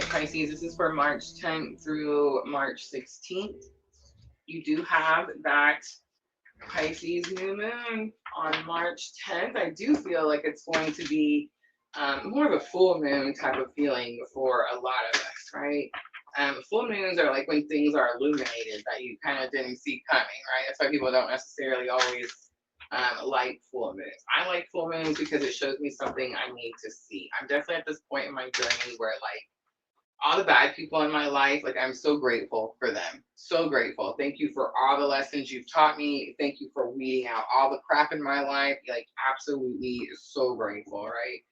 Pisces, this is for March 10th through March 16th. You do have that Pisces new moon on March 10th. I do feel like it's going to be more of a full moon type of feeling for a lot of us, right? Full moons are like when things are illuminated that you kind of didn't see coming, right? That's why people don't necessarily always like full moons. I like full moons because it shows me something I need to see. I'm definitely at this point in my journey where like all the bad people in my life, like I'm so grateful for them. So grateful. Thank you for all the lessons you've taught me. Thank you for weeding out all the crap in my life. Like absolutely so grateful, right?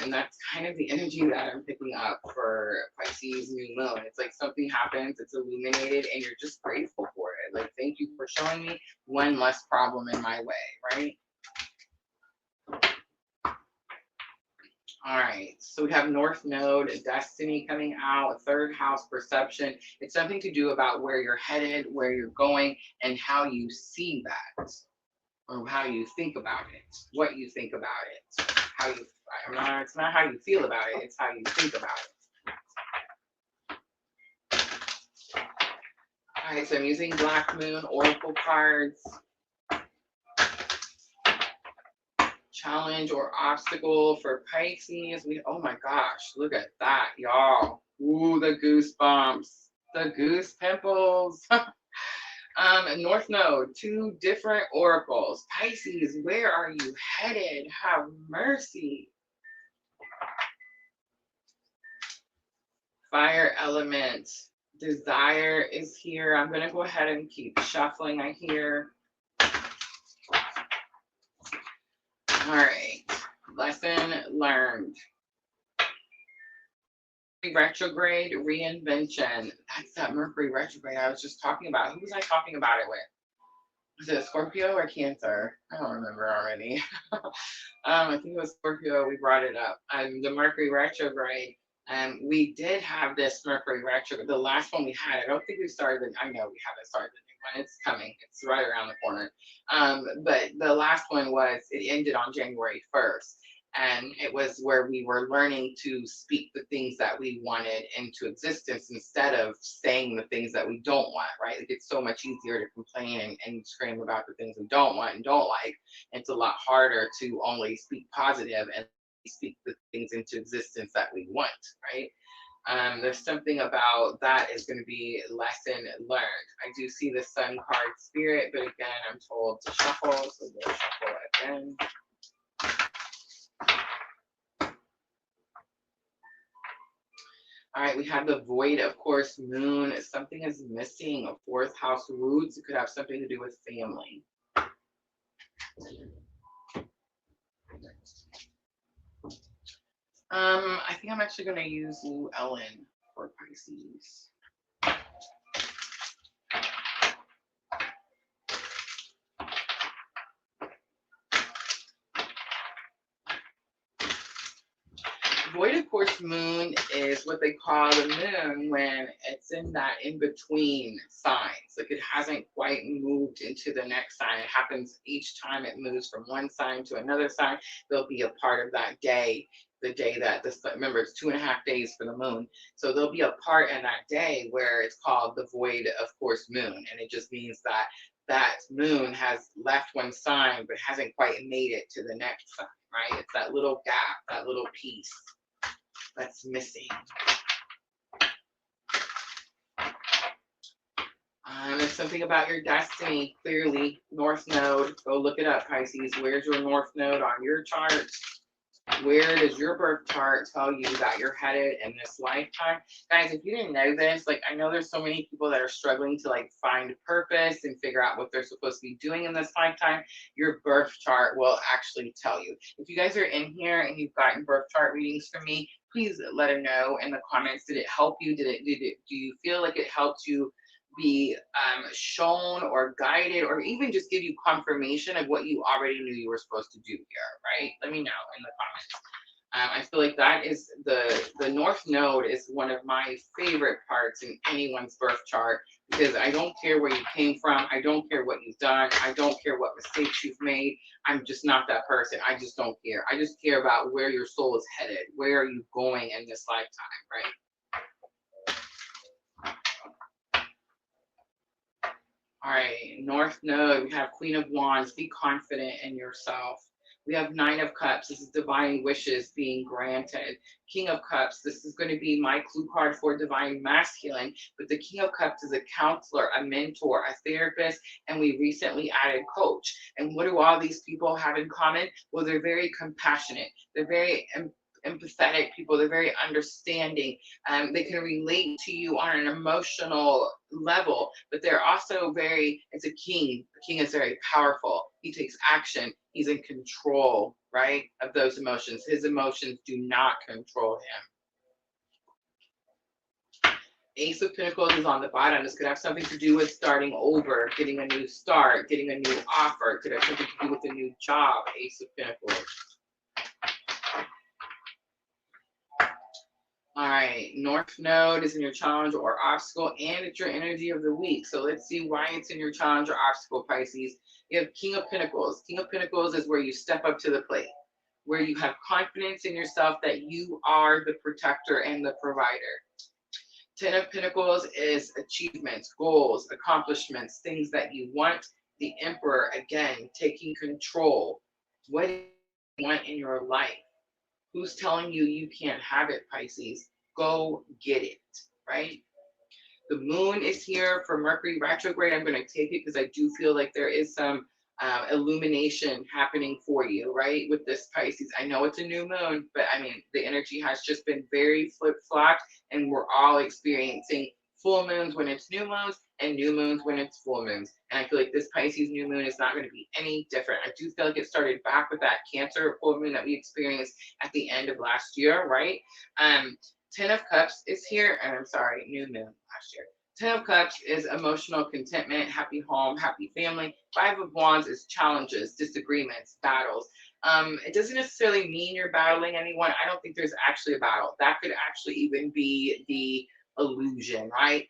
And that's kind of the energy that I'm picking up for Pisces new moon. It's like something happens, it's illuminated, and you're just grateful for it. Like, thank you for showing me one less problem in my way, right? All right, so we have North Node, Destiny coming out, third house perception. It's something to do about where you're headed, where you're going, and how you see that, or how you think about it, what you think about it, how you, it's not how you feel about it, it's how you think about it. All right, so I'm using Black Moon Oracle cards. Challenge or obstacle for Pisces. Oh my gosh, look at that, y'all. Ooh, the goosebumps, the goose pimples. North Node, 2 different oracles. Pisces, where are you headed? Have mercy. Fire element, desire is here. I'm going to go ahead and keep shuffling. I hear. All right, lesson learned. Retrograde reinvention. That's that Mercury retrograde I was just talking about. Who was I talking about it with? Was it Scorpio or Cancer? I don't remember already. I think it was Scorpio. We brought it up. The Mercury retrograde. We did have this Mercury retrograde. The last one we had, I don't think we started. I know we haven't started the new one. It's coming. It's right around the corner. But the last one it ended on January 1st. And it was where we were learning to speak the things that we wanted into existence instead of saying the things that we don't want, right? Like it's so much easier to complain and scream about the things we don't want and don't like. It's a lot harder to only speak positive and speak the things into existence that we want, right? There's something about that is going to be lesson learned. I do see the Sun card spirit, but again, I'm told to shuffle, so we'll shuffle again. All right, we have the void, of course, moon. Something is missing. A 4th house roots. It could have something to do with family. I think I'm actually going to use Llewellyn for Pisces. Void, of course, moon is what they call the moon when it's in that in-between signs. Like it hasn't quite moved into the next sign. It happens each time it moves from one sign to another sign. There'll be a part of that day, the day that remember, it's 2.5 days for the moon. So there'll be a part in that day where it's called the void, of course, moon. And it just means that that moon has left one sign, but hasn't quite made it to the next sign, right? It's that little gap, that little piece that's missing. There's something about your destiny, clearly. North Node, go look it up, Pisces. Where's your North Node on your chart? Where does your birth chart tell you that you're headed in this lifetime? Guys, if you didn't know this, like I know there's so many people that are struggling to like find purpose and figure out what they're supposed to be doing in this lifetime. Your birth chart will actually tell you. If you guys are in here and you've gotten birth chart readings from me, please let her know in the comments. Did it help you? Do you feel like it helped you be shown or guided, or even just give you confirmation of what you already knew you were supposed to do here, right? Let me know in the comments. I feel like that is the North Node is one of my favorite parts in anyone's birth chart, because I don't care where you came from. I don't care what you've done. I don't care what mistakes you've made. I'm just not that person. I just don't care. I just care about where your soul is headed. Where are you going in this lifetime, right? All right, North Node, we have Queen of Wands, be confident in yourself. We have Nine of Cups, this is divine wishes being granted. King of Cups, this is going to be my clue card for divine masculine, but the King of Cups is a counselor, a mentor, a therapist, and we recently added coach. And what do all these people have in common? Well, they're very compassionate, they're very empathetic people, they're very understanding, they can relate to you on an emotional level, but they're also very, it's a king. The king is very powerful. He takes action. He's in control, right, of those emotions. His emotions do not control him. Ace of Pentacles is on the bottom. This could have something to do with starting over, getting a new start, getting a new offer. It could have something to do with a new job. Ace of Pentacles. All right, North Node is in your challenge or obstacle, and it's your energy of the week. So let's see why it's in your challenge or obstacle, Pisces. You have King of Pentacles. King of Pentacles is where you step up to the plate, where you have confidence in yourself that you are the protector and the provider. Ten of Pentacles is achievements, goals, accomplishments, things that you want. The Emperor, again, taking control. What do you want in your life? Who's telling you you can't have it, Pisces? Go get it, right? The moon is here for Mercury retrograde. I'm going to take it because I do feel like there is some illumination happening for you, right? With this Pisces. I know it's a new moon, but I mean, the energy has just been very flip-flopped, and we're all experiencing full moons when it's new moons and new moons when it's full moons. And I feel like this Pisces new moon is not going to be any different. I do feel like it started back with that Cancer full moon that we experienced at the end of last year, right? 10 of Cups is here, and I'm sorry, new moon last year. 10 of Cups is emotional contentment, happy home, happy family. 5 of Wands is challenges, disagreements, battles. It doesn't necessarily mean you're battling anyone. I don't think there's actually a battle. That could actually even be the illusion, right?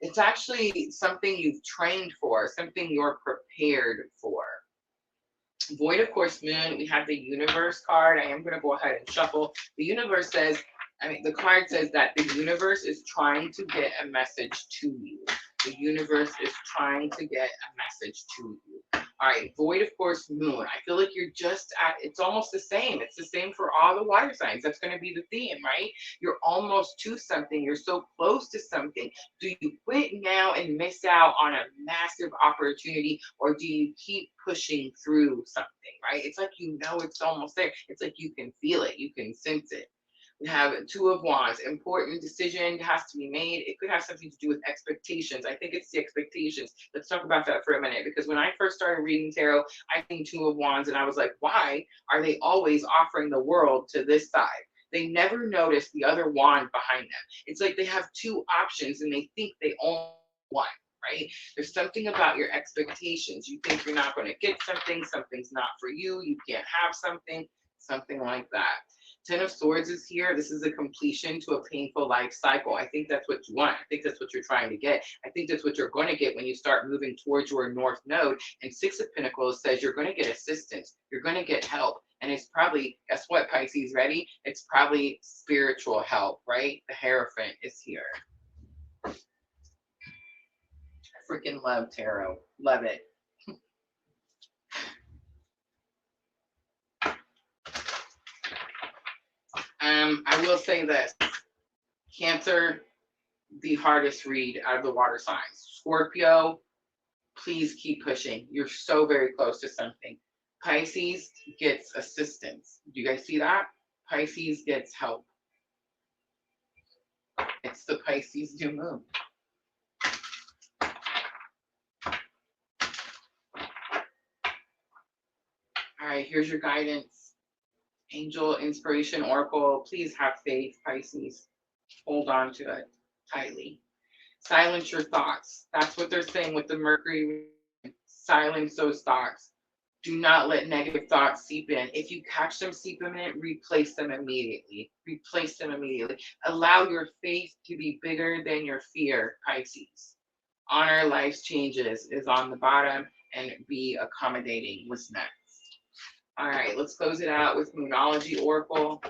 It's actually something you've trained for, something you're prepared for. Void of Course Moon, we have the Universe card. I am going to go ahead and shuffle. The Universe says, the card says that the universe is trying to get a message to you. The universe is trying to get a message to you. All right, Void of Course Moon. I feel like you're just at, it's almost the same. It's the same for all the water signs. That's going to be the theme, right? You're almost to something. You're so close to something. Do you quit now and miss out on a massive opportunity, or do you keep pushing through something, right? It's like you know it's almost there. It's like you can feel it. You can sense it. We have 2 of Wands. Important decision has to be made. It could have something to do with expectations. I think it's the expectations. Let's talk about that for a minute, because when I first started reading tarot, I seen 2 of Wands and I was like, why are they always offering the world to this side? They never notice the other wand behind them. It's like they have 2 options and they think they own one, right? There's something about your expectations. You think you're not going to get something, something's not for you, you can't have something like that. 10 of Swords is here. This is a completion to a painful life cycle. I think that's what you want. I think that's what you're trying to get. I think that's what you're going to get when you start moving towards your North Node. And 6 of Pentacles says you're going to get assistance. You're going to get help. And it's probably, guess what, Pisces, ready? It's probably spiritual help, right? The Hierophant is here. I freaking love tarot. Love it. I will say this. Cancer, the hardest read out of the water signs. Scorpio, please keep pushing. You're so very close to something. Pisces gets assistance. Do you guys see that? Pisces gets help. It's the Pisces new moon. All right, here's your guidance. Angel, inspiration, oracle. Please have faith, Pisces. Hold on to it tightly. Silence your thoughts. That's what they're saying with the Mercury. Silence those thoughts. Do not let negative thoughts seep in. If you catch them seeping in, replace them immediately. Replace them immediately. Allow your faith to be bigger than your fear, Pisces. Honor life's changes is on the bottom, and be accommodating was next. All right, let's close it out with Moonology Oracle.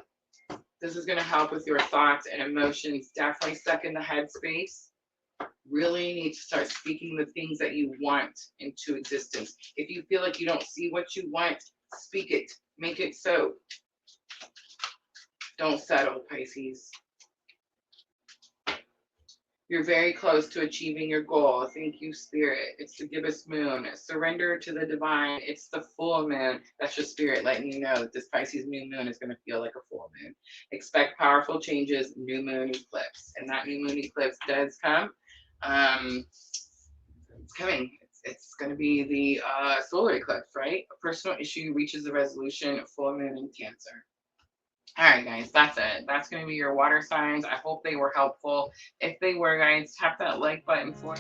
This is going to help with your thoughts and emotions. Definitely stuck in the headspace. really need to start speaking the things that you want into existence. If you feel like you don't see what you want, speak it, make it so. Don't settle, Pisces. You're very close to achieving your goal. Thank you, Spirit. It's the gibbous moon. Surrender to the divine. It's the full moon. That's your spirit letting you know that this Pisces new moon is going to feel like a full moon. Expect powerful changes, new moon eclipse. And that new moon eclipse does come. It's coming. It's going to be the solar eclipse, right? A personal issue reaches a resolution, full moon in Cancer. All right, guys, that's it. That's going to be your water signs. I hope they were helpful. If they were, guys, tap that like button for